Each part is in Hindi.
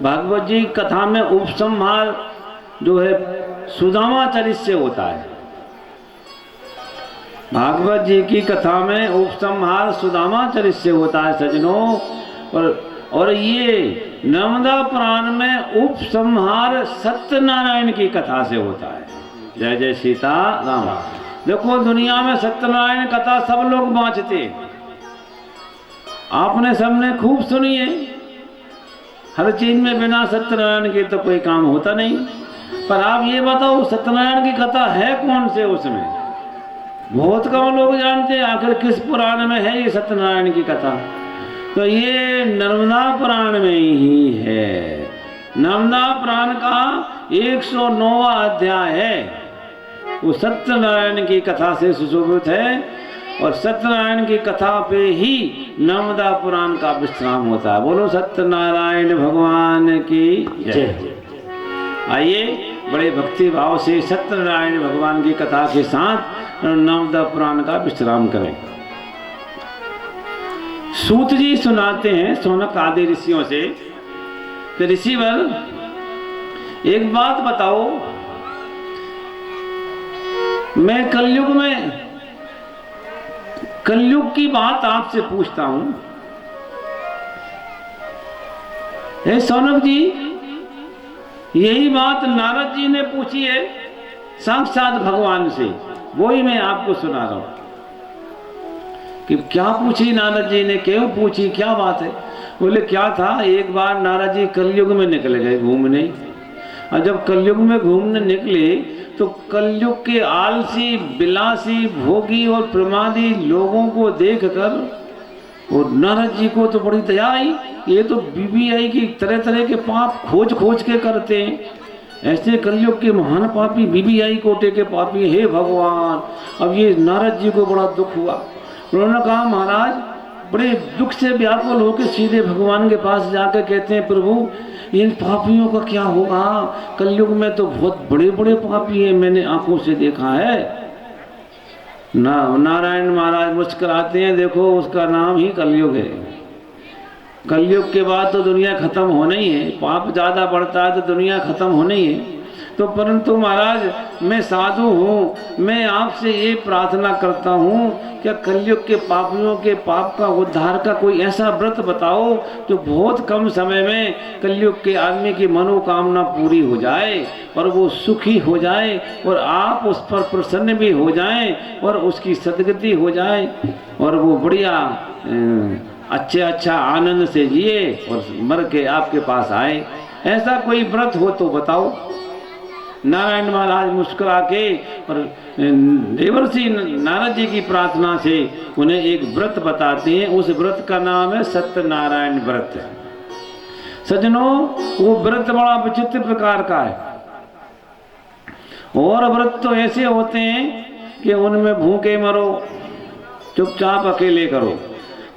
भागवत जी कथा में उपसंहार जो है सुदामा चरित से होता है। भागवत जी की कथा में उपसंहार सुदामा चरित से होता है सज्जनों। और ये नर्मदा पुराण में उपसंहार सत्यनारायण की कथा से होता है। जय जय सीता राम। देखो दुनिया में सत्यनारायण कथा सब लोग बाँचते, आपने सबने खूब सुनी है। हर चीज में बिना सत्यनारायण के तो कोई काम होता नहीं। पर आप ये बताओ सत्यनारायण की कथा है कौन से उसमें? बहुत कम लोग जानते हैं आखिर किस पुराण में है ये सत्यनारायण की कथा। तो ये नर्मदा पुराण में ही है। नर्मदा पुराण का 109वां अध्याय है, वो सत्यनारायण की कथा से सुशोभित है। और सत्यनारायण की कथा पे ही नर्मदा पुराण का विश्राम होता है। बोलो सत्यनारायण भगवान की जय। आइए बड़े भक्ति भाव से सत्यनारायण भगवान की कथा के साथ नर्मदा पुराण का विश्राम करें। सूत जी सुनाते हैं शौनक आदि ऋषियों से कि ऋषिवर एक बात बताओ, मैं कलयुग की बात आपसे पूछता हूं। हे शौनक जी, यही बात नारद जी ने पूछी है साक्षात भगवान से, वो ही मैं आपको सुना रहा हूं। कि क्या पूछी नारद जी ने, क्यों पूछी, क्या बात है? बोले क्या था, एक बार नारद जी कलयुग में निकल गए घूमने। और जब कलयुग में घूमने निकले तो कलयुग के आलसी, बिलासी, भोगी और प्रमादी लोगों को देखकर और नारद जी को तो बड़ी दया आई। ये तो बीबीआई की तरह तरह के पाप खोज खोज के करते हैं। ऐसे कलयुग के महान पापी बीबीआई कोटे के पापी, हे भगवान। अब ये नारद जी को बड़ा दुख हुआ। उन्होंने कहा महाराज, बड़े दुख से व्याकुल होकर सीधे भगवान के पास जाकर कहते हैं, प्रभु इन पापियों का क्या होगा? कलयुग में तो बहुत बड़े बड़े पापी हैं, मैंने आंखों से देखा है। नारायण महाराज मुस्कुराते हैं, देखो उसका नाम ही कलयुग है। कलयुग के बाद तो दुनिया खत्म होना ही है। पाप ज्यादा बढ़ता है तो दुनिया खत्म होना ही है। तो परंतु महाराज मैं साधु हूँ, मैं आपसे ये प्रार्थना करता हूँ, क्या कलयुग के पापियों के पाप का उद्धार का कोई ऐसा व्रत बताओ जो बहुत कम समय में कलयुग के आदमी की मनोकामना पूरी हो जाए और वो सुखी हो जाए और आप उस पर प्रसन्न भी हो जाएं और उसकी सद्गति हो जाए और वो बढ़िया अच्छा आनंद से जिए और मर के आपके पास आए। ऐसा कोई व्रत हो तो बताओ। नारायण महाराज मुस्कुरा के और देवर्षि नारद जी की प्रार्थना से उन्हें एक व्रत बताते हैं। उस व्रत का नाम है सत्यनारायण व्रत। सज्जनों, वो व्रत बड़ा विचित्र प्रकार का है। और व्रत तो ऐसे होते हैं कि उनमें भूखे मरो, चुपचाप अकेले करो।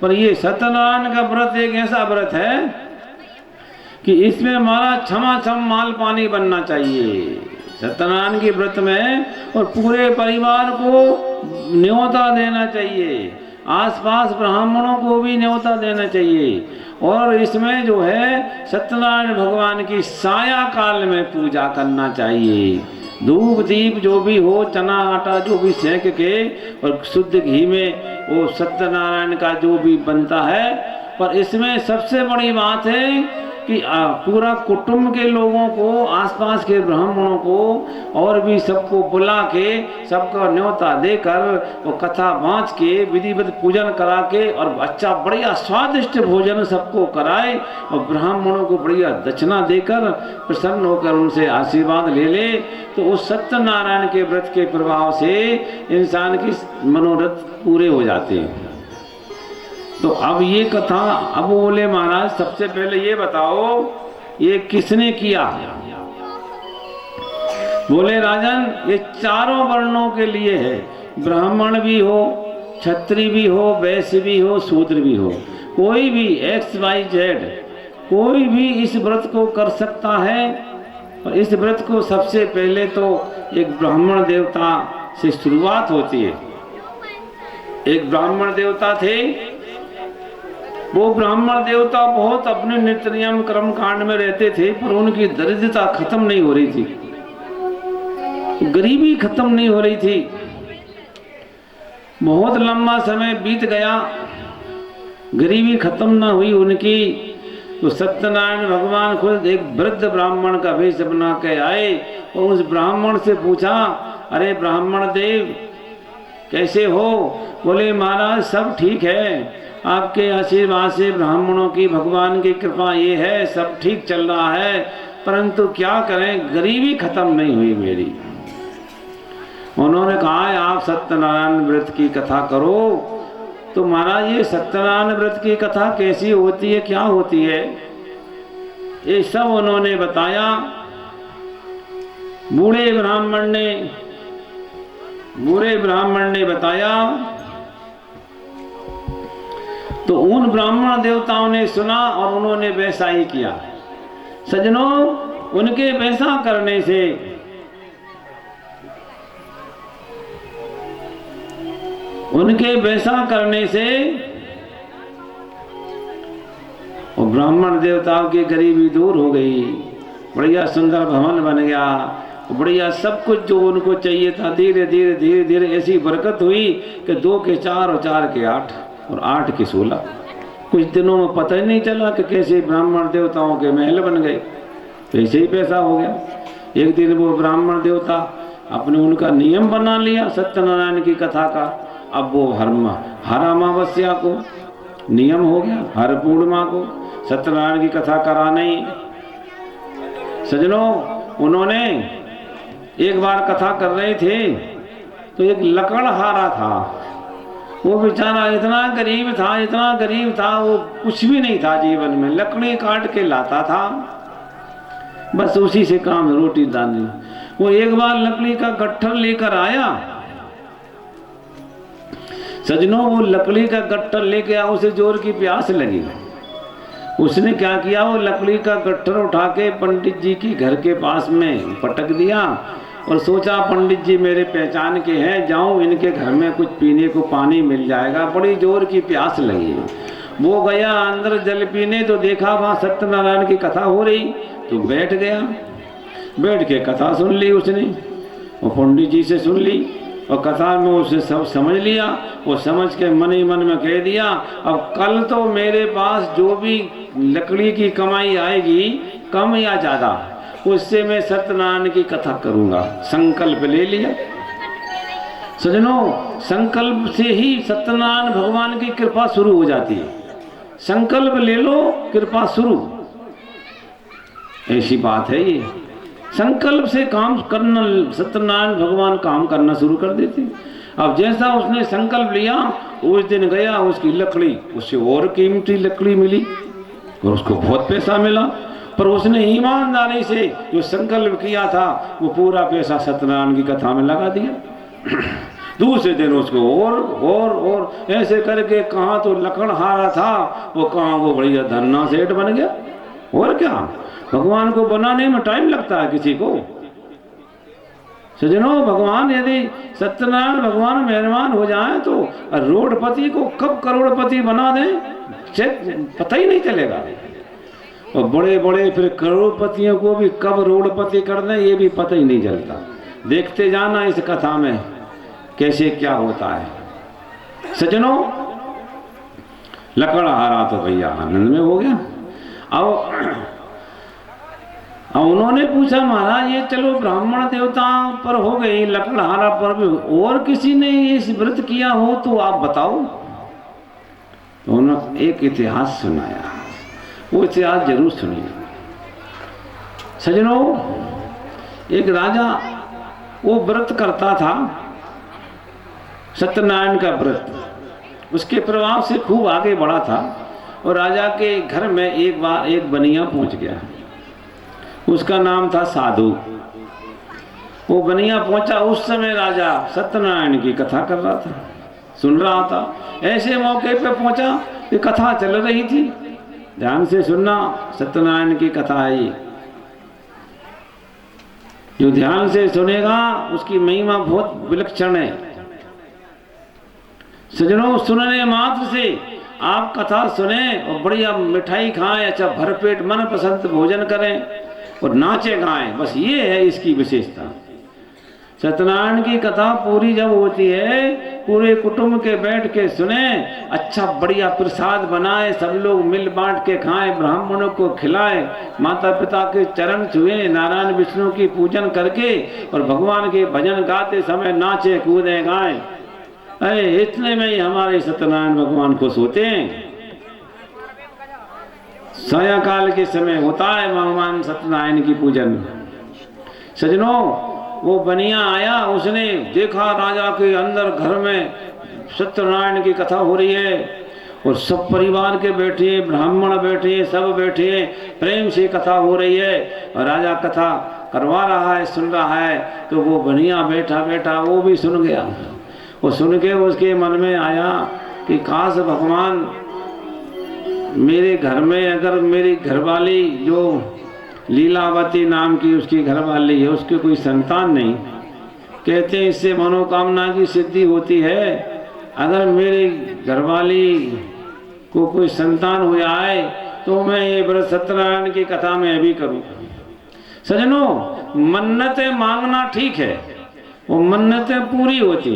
पर ये सत्यनारायण का व्रत एक ऐसा व्रत है कि इसमें हमारा क्षमा माल पानी बनना चाहिए। सत्यनारायण के व्रत में और पूरे परिवार को न्योता देना चाहिए, आसपास ब्राह्मणों को भी न्योता देना चाहिए। और इसमें जो है सत्यनारायण भगवान की साया काल में पूजा करना चाहिए। धूप दीप जो भी हो, चना आटा जो भी सेंक के और शुद्ध घी में वो सत्यनारायण का जो भी बनता है। पर इसमें सबसे बड़ी बात है कि पूरा कुटुंब के लोगों को, आसपास के ब्राह्मणों को और भी सबको बुला के सबका न्योता देकर वो कथा बाँच के विधिवत पूजन करा के और अच्छा बढ़िया स्वादिष्ट भोजन सबको कराए और ब्राह्मणों को बढ़िया दक्षिणा देकर प्रसन्न होकर उनसे आशीर्वाद ले ले। तो उस सत्यनारायण के व्रत के प्रभाव से इंसान की मनोरथ पूरे हो जाते हैं। तो अब ये कथा, अब बोले महाराज सबसे पहले ये बताओ ये किसने किया? बोले राजन ये चारों वर्णों के लिए है, ब्राह्मण भी हो, क्षत्रिय भी हो, वैश्य भी हो, शूद्र भी हो, कोई भी XYZ कोई भी इस व्रत को कर सकता है। और इस व्रत को सबसे पहले तो एक ब्राह्मण देवता से शुरुआत होती है। एक ब्राह्मण देवता थे वो ब्राह्मण देवता बहुत अपने नित्य नियम कर्म कांड में रहते थे, पर उनकी दरिद्रता खत्म नहीं हो रही थी, गरीबी खत्म नहीं हो रही थी। बहुत लंबा समय बीत गया, गरीबी खत्म ना हुई उनकी। तो सत्यनारायण भगवान खुद एक वृद्ध ब्राह्मण का वेश बना के आए और उस ब्राह्मण से पूछा, अरे ब्राह्मण देव कैसे हो? बोले महाराज सब ठीक है, आपके आशीर्वाद से ब्राह्मणों की भगवान की कृपा ये है, सब ठीक चल रहा है, परंतु क्या करें, गरीबी खत्म नहीं हुई मेरी। उन्होंने कहा आप सत्यनारायण व्रत की कथा करो। तो महाराज ये सत्यनारायण व्रत की कथा कैसी होती है, क्या होती है, ये सब उन्होंने बताया। बूढ़े ब्राह्मण ने बताया। तो उन ब्राह्मण देवताओं ने सुना और उन्होंने वैसा ही किया। सज्जनों, उनके वैसा करने से और ब्राह्मण देवताओं की गरीबी दूर हो गई, बढ़िया सुंदर भवन बन गया, बढ़िया सब कुछ जो उनको चाहिए था। धीरे धीरे ऐसी बरकत हुई कि 2 के 4 और 4 के 8 और 8 के 16। कुछ दिनों में पता ही नहीं चला कि कैसे ब्राह्मण देवताओं के महल बन गए, पैसे ही पैसा हो गया। एक दिन वो ब्राह्मण देवता अपने उनका नियम बना लिया सत्यनारायण की कथा का। अब वो हर अमावस्या को नियम हो गया, हर पूर्णिमा को सत्यनारायण की कथा कराना ही। सज्जनों, उन्होंने एक बार कथा कर रहे थे तो एक लकड़हारा था, वो बेचारा इतना गरीब था, वो कुछ भी नहीं था जीवन में, लकड़ी काट के लाता था, बस उसी से काम, रोटी दानी। वो एक बार लकड़ी का गट्ठर लेकर आया। सजनों, वो लकड़ी का गट्ठर लेके आया, उसे जोर की प्यास लगी। उसने क्या किया, वो लकड़ी का गट्ठर उठा के पंडित जी की घर के पास में पटक दिया और सोचा पंडित जी मेरे पहचान के हैं, जाऊं इनके घर में कुछ पीने को पानी मिल जाएगा, बड़ी जोर की प्यास लगी। वो गया अंदर जल पीने, तो देखा वहाँ सत्यनारायण की कथा हो रही, तो बैठ गया, बैठ के कथा सुन ली उसने, और पंडित जी से सुन ली और कथा में उसे सब समझ लिया। वो समझ के मन ही मन में कह दिया, अब कल तो मेरे पास जो भी लकड़ी की कमाई आएगी, कम या ज़्यादा, उससे मैं सत्यनारायण की कथा करूँगा। संकल्प ले लिया। सजनों, संकल्प से ही सत्यनारायण भगवान की कृपा शुरू हो जाती है। संकल्प ले लो, कृपा शुरू, ऐसी बात है ये। संकल्प से काम करना, सत्यनारायण भगवान काम करना शुरू कर देते। अब जैसा उसने संकल्प लिया, उस दिन गया, उसकी लकड़ी उससे और कीमती लकड़ी मिली और उसको बहुत पैसा मिला, पर उसने ईमानदारी से जो संकल्प किया था वो पूरा पैसा सत्यनारायण की कथा में लगा दिया। दूसरे दिन उसको और ऐसे करके कहाँ तो लकड़हारा था, वो कहाँ वो बढ़िया धन्ना सेठ बन गया। और क्या, भगवान को बनाने में टाइम लगता है किसी को। सजनों, भगवान यदि सत्यनारायण भगवान मेहरबान हो जाए तो रोडपति को कब करोड़पति बना दें पता ही नहीं चलेगा, और बड़े बड़े फिर करोड़पतियों को भी कब रोडपति कर दें ये भी पता ही नहीं चलता। देखते जाना इस कथा में कैसे क्या होता है। सजनों, लकड़हारा तो भैया आनंद में हो गया। अब उन्होंने पूछा, महाराज ये चलो ब्राह्मण देवता पर हो गई, लकड़हारा पर भी, और किसी ने इस व्रत किया हो तो आप बताओ। तो उन्होंने एक इतिहास सुनाया, वो इतिहास जरूर सुनिए। सजनों, एक राजा वो व्रत करता था, सत्यनारायण का व्रत, उसके प्रभाव से खूब आगे बढ़ा था। और राजा के घर में एक बार एक बनिया पहुंच गया, उसका नाम था साधु। वो बनिया पहुंचा, उस समय राजा सत्यनारायण की कथा कर रहा था, सुन रहा था। ऐसे मौके पे पहुंचा, ये कथा चल रही थी, ध्यान से सुनना, सत्यनारायण की कथा है ये। जो ध्यान से सुनेगा उसकी महिमा बहुत विलक्षण है। सजनों, सुनने मात्र से आप कथा सुने और बढ़िया मिठाई खाएं, अच्छा भरपेट मनपसंद भोजन करें और नाचे गाएं, बस ये है इसकी विशेषता। सत्यनारायण की कथा पूरी जब होती है, पूरे कुटुंब के बैठ के सुने, अच्छा बढ़िया प्रसाद बनाए, सब लोग मिल बांट के खाएं, ब्राह्मणों को खिलाए, माता पिता के चरण छुए, नारायण विष्णु की पूजन करके और भगवान के भजन गाते समय नाचे कूदे गाएं। अरे इतने में ही हमारे सत्यनारायण भगवान खुश होते हैं। सायंकाल के समय होता है भगवान सत्यनारायण की पूजन। सजनों, वो बनिया आया, उसने देखा राजा के अंदर घर में सत्यनारायण की कथा हो रही है और सब परिवार के बैठे, ब्राह्मण बैठे, सब बैठे, प्रेम से कथा हो रही है और राजा कथा करवा रहा है, सुन रहा है। तो वो बनिया बैठा बैठा वो भी सुन गया। वो सुन के उसके मन में आया कि काश भगवान मेरे घर में, अगर मेरी घरवाली जो लीलावती नाम की उसकी घरवाली है, उसके कोई संतान नहीं, कहते हैं इससे मनोकामना की सिद्धि होती है। अगर मेरी घरवाली को कोई संतान हो जाए तो मैं ये व्रत सत्यनारायण की कथा में भी करूं। सजनों, मन्नतें मांगना ठीक है, वो मन्नतें पूरी होती,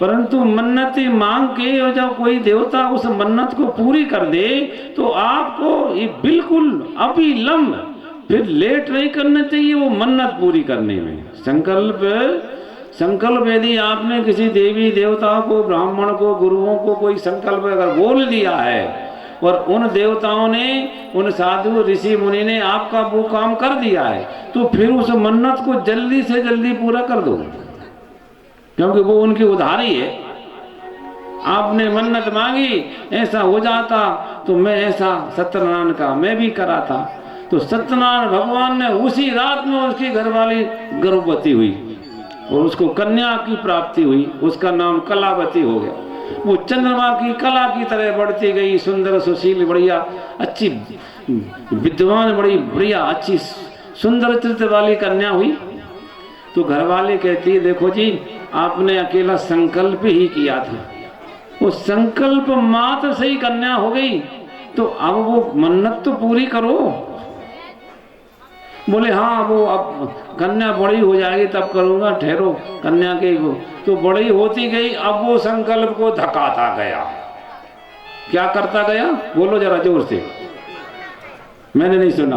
परंतु मन्नतें मांग के और जब कोई देवता उस मन्नत को पूरी कर दे तो आपको ये बिल्कुल अविलंब फिर लेट नहीं करना चाहिए वो मन्नत पूरी करने में। संकल्प यदि आपने किसी देवी देवता को, ब्राह्मण को, गुरुओं को कोई संकल्प अगर बोल दिया है और उन देवताओं ने, उन साधु ऋषि मुनि ने आपका वो काम कर दिया है, तो फिर उस मन्नत को जल्दी से जल्दी पूरा कर दो, क्योंकि वो उनकी उधारी है। आपने मन्नत मांगी, ऐसा हो जाता तो मैं ऐसा सत्यनारायण का मैं भी कराता। तो सत्यनारायण भगवान ने उसी रात में उसकी घरवाली गर्भवती हुई और उसको कन्या की प्राप्ति हुई, उसका नाम कलावती हो गया। वो चंद्रमा की कला की तरह बढ़ती गई, सुंदर सुशील बढ़िया अच्छी विद्वान, बड़ी बढ़िया अच्छी सुंदर चरित्र वाली कन्या हुई। तो घरवाली कहती है देखो जी, आपने अकेला संकल्प ही किया था, वो संकल्प मात्र से ही कन्या हो गई, तो अब वो मन्नत तो पूरी करो। बोले हाँ, वो अब कन्या बड़ी हो जाएगी तब करूँगा, ठहरो कन्या के वो तो बड़ी होती गई। अब वो संकल्प को धकाता गया। क्या करता गया? बोलो जरा जोर से, मैंने नहीं सुना।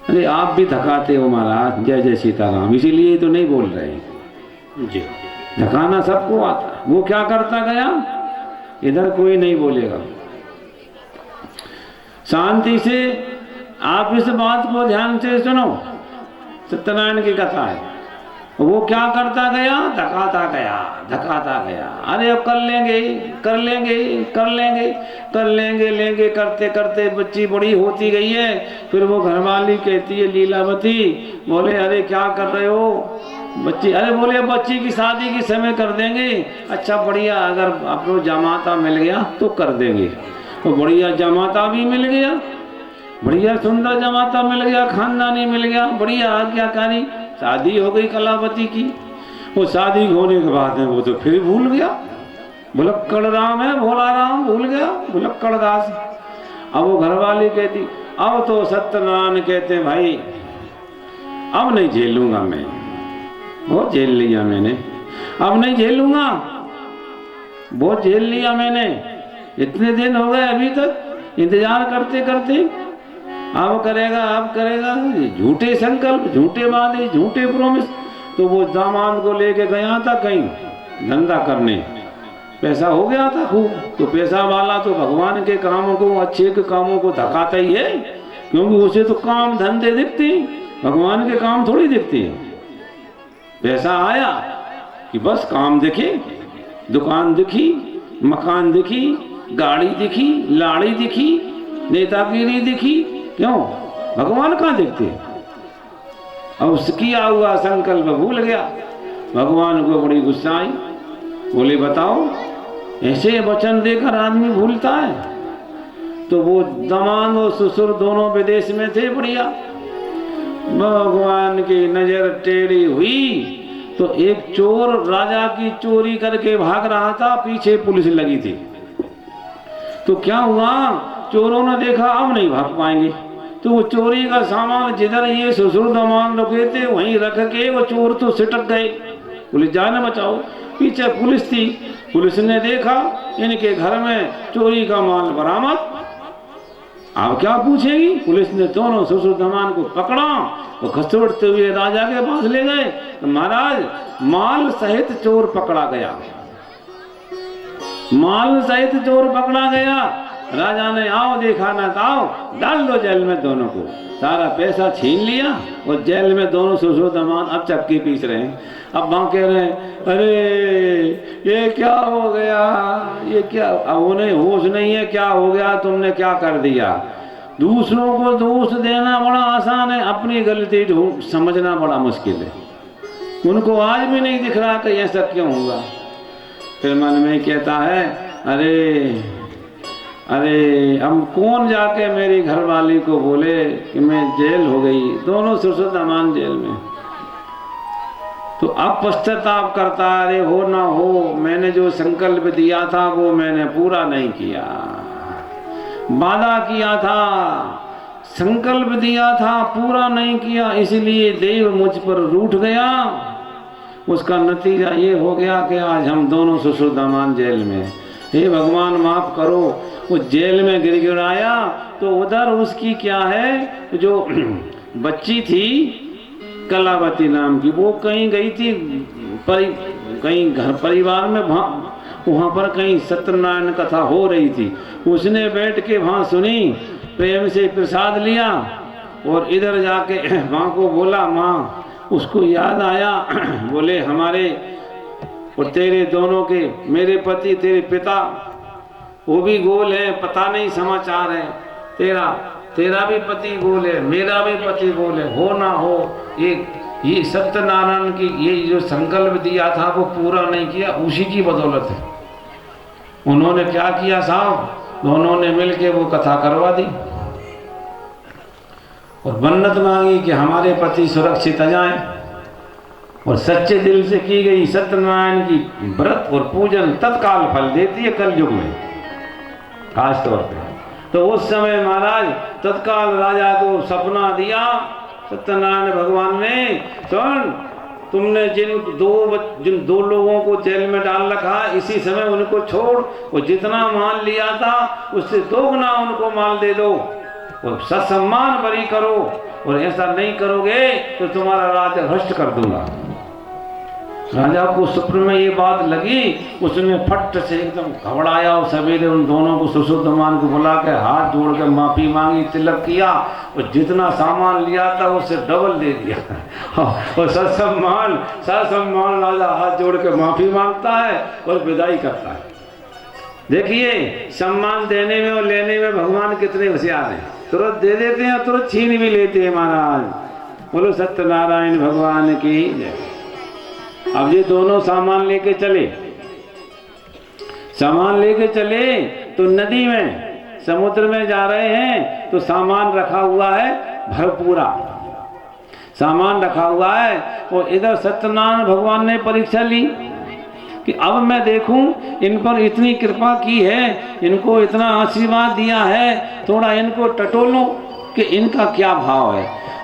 अरे आप भी धकाते हो महाराज, जय जय सीताराम, इसीलिए तो नहीं बोल रहे जी। धकाना सबको आता है। वो क्या करता गया? इधर कोई नहीं बोलेगा, शांति से आप इस बात को ध्यान से सुनो। सत्यनारायण की कथा है। वो क्या करता गया? धकाता गया, धकाता गया। अरे अब कर लेंगे, कर लेंगे, कर लेंगे, कर लेंगे, लेंगे करते करते बच्ची बड़ी होती गई है। फिर वो घरवाली कहती है लीलावती, बोले अरे क्या कर रहे हो बच्ची? अरे बोले बच्ची की शादी की समय कर देंगे। अच्छा बढ़िया, अगर आपको जमाता मिल गया तो कर देंगे। तो बढ़िया जमाता भी मिल गया, बढ़िया सुंदर जमाता मिल गया, खानदानी मिल गया, बढ़िया आज्ञाकारी शादी हो गई कलावती की। वो शादी होने के बाद में वो तो फिर भूल गया। भुलक्कड़ राम है, भोला राम भूल गया, भुलक्कड़ दास। अब वो घरवाली कहती, अब तो सत्यनारायण कहते भाई अब नहीं झेलूंगा मैं, बहुत झेल लिया मैंने, अब नहीं झेलूंगा, बहुत झेल लिया मैंने। इतने दिन हो गए अभी तक इंतजार करते करते, अब करेगा, अब करेगा। झूठे संकल्प, झूठे वादे, झूठे प्रॉमिस। तो वो दामाद को लेके गया था कहीं धंधा करने, पैसा हो गया था खूब। तो पैसा वाला तो भगवान के कामों को, अच्छे के कामों को धकाता ही है, क्योंकि उसे तो काम धंधे दिखते, भगवान के काम थोड़ी दिखते। पैसा आया कि बस काम दिखे, दुकान दिखी, मकान दिखी, गाड़ी दिखी, लाड़ी दिखी, नेतागिरी दिखी। क्यों? भगवान कहाँ दिखते? अब किया हुआ संकल्प भूल गया। भगवान को बड़ी गुस्सा आई, बोले बताओ ऐसे वचन देकर आदमी भूलता है? तो वो दामाद और ससुर दोनों विदेश में थे बढ़िया। भगवान की नजर टेढ़ी हुई तो एक चोर राजा की चोरी करके भाग रहा था, पीछे पुलिस लगी थी। तो क्या हुआ, चोरों ने देखा अब नहीं भाग पाएंगे, तो वो चोरी का सामान जिधर ये ससुर दामाद रुके थे वहीं रख के वो चोर तो सिटक गए। पुलिस जाने बचाओ, पीछे पुलिस थी, पुलिस ने देखा इनके घर में चोरी का माल बरामद। अब क्या पूछेगी, पुलिस ने दोनों ससुर दामाद को पकड़ा और खसोटते हुए राजा के पास ले गए। तो महाराज माल सहित चोर पकड़ा गया, माल सहित चोर पकड़ा गया। राजा ने आओ देखा ना तो आओ, डाल दो जेल में दोनों को। सारा पैसा छीन लिया और जेल में दोनों ससुर दामाद अब चक्की पीस रहे हैं। अब वहां कह रहे हैं अरे ये क्या हो गया, ये क्या। अब उन्हें होश नहीं है क्या हो गया, तुमने क्या कर दिया। दूसरों को दोष देना बड़ा आसान है, अपनी गलती समझना बड़ा मुश्किल है। उनको आज भी नहीं दिख रहा कि ऐसा क्यों हुआ। फिर मन में कहता है अरे अब कौन जाके मेरी घरवाली को बोले कि मैं जेल हो गई, दोनों ससुर दामाद जेल में। तो अब पश्चाताप करता, अरे हो ना हो, मैंने जो संकल्प दिया था वो मैंने पूरा नहीं किया, वादा किया था, संकल्प दिया था, पूरा नहीं किया, इसलिए देव मुझ पर रूठ गया। उसका नतीजा ये हो गया कि आज हम दोनों ससुर दामाद जेल में। हे भगवान माफ करो। वो जेल में गिड़गिड़ाया तो उधर उसकी क्या है, जो बच्ची थी कलावती नाम की, वो कहीं गई थी कहीं घर परिवार में, वहाँ पर कहीं सत्यनारायण कथा हो रही थी। उसने बैठ के वहाँ सुनी, प्रेम से प्रसाद लिया और इधर जाके माँ को बोला, माँ उसको याद आया, बोले हमारे और तेरे दोनों के, मेरे पति तेरे पिता वो भी गोल है, पता नहीं समाचार है, तेरा भी पति गोल है, मेरा भी पति गोल है, हो ना हो ये सत्यनारायण की ये जो संकल्प दिया था वो पूरा नहीं किया, उसी की बदौलत है। उन्होंने क्या किया साहब, दोनों ने मिलके वो कथा करवा दी और मन्नत मांगी कि हमारे पति सुरक्षित आ जाएं। और सच्चे दिल से की गई सत्यनारायण की व्रत और पूजन तत्काल फल देती है कलयुग में खास तौर पे। तो उस समय महाराज तत्काल राजा को सपना दिया सत्यनारायण भगवान ने, सुन तुमने जिन दो लोगों को जेल में डाल रखा, इसी समय उनको छोड़ और जितना माल लिया था उससे दोगुना उनको माल दे दो और सत्सम्मान बरी करो, और ऐसा नहीं करोगे तो तुम्हारा राज्य भ्रष्ट कर दूंगा। राजा को स्वप्न में ये बात लगी, उसने फट से एकदम घबराया और सवेरे उन दोनों को ससुर दामाद को बुला के हाथ जोड़ के माफी मांगी, तिलक किया और जितना सामान लिया था उससे डबल दे दिया। और सत्सम्मान राजा हाथ जोड़ के माफी मांगता है और विदाई करता है। देखिए सम्मान देने में और लेने में भगवान कितने होशियार हैं, तुरंत दे देते हैं, तुरंत छीन भी लेते हैं महाराज। बोलो सत्यनारायण भगवान की जय। अब ये दोनों सामान लेके चले तो नदी में समुद्र में जा रहे हैं, तो सामान रखा हुआ है भरपूरा सामान रखा हुआ है। और इधर सत्यनारायण भगवान ने परीक्षा ली कि अब मैं देखूं इन पर इतनी कृपा की है, इनको इतना आशीर्वाद दिया है, थोड़ा इनको टटोलूं कि इनका क्या भाव है।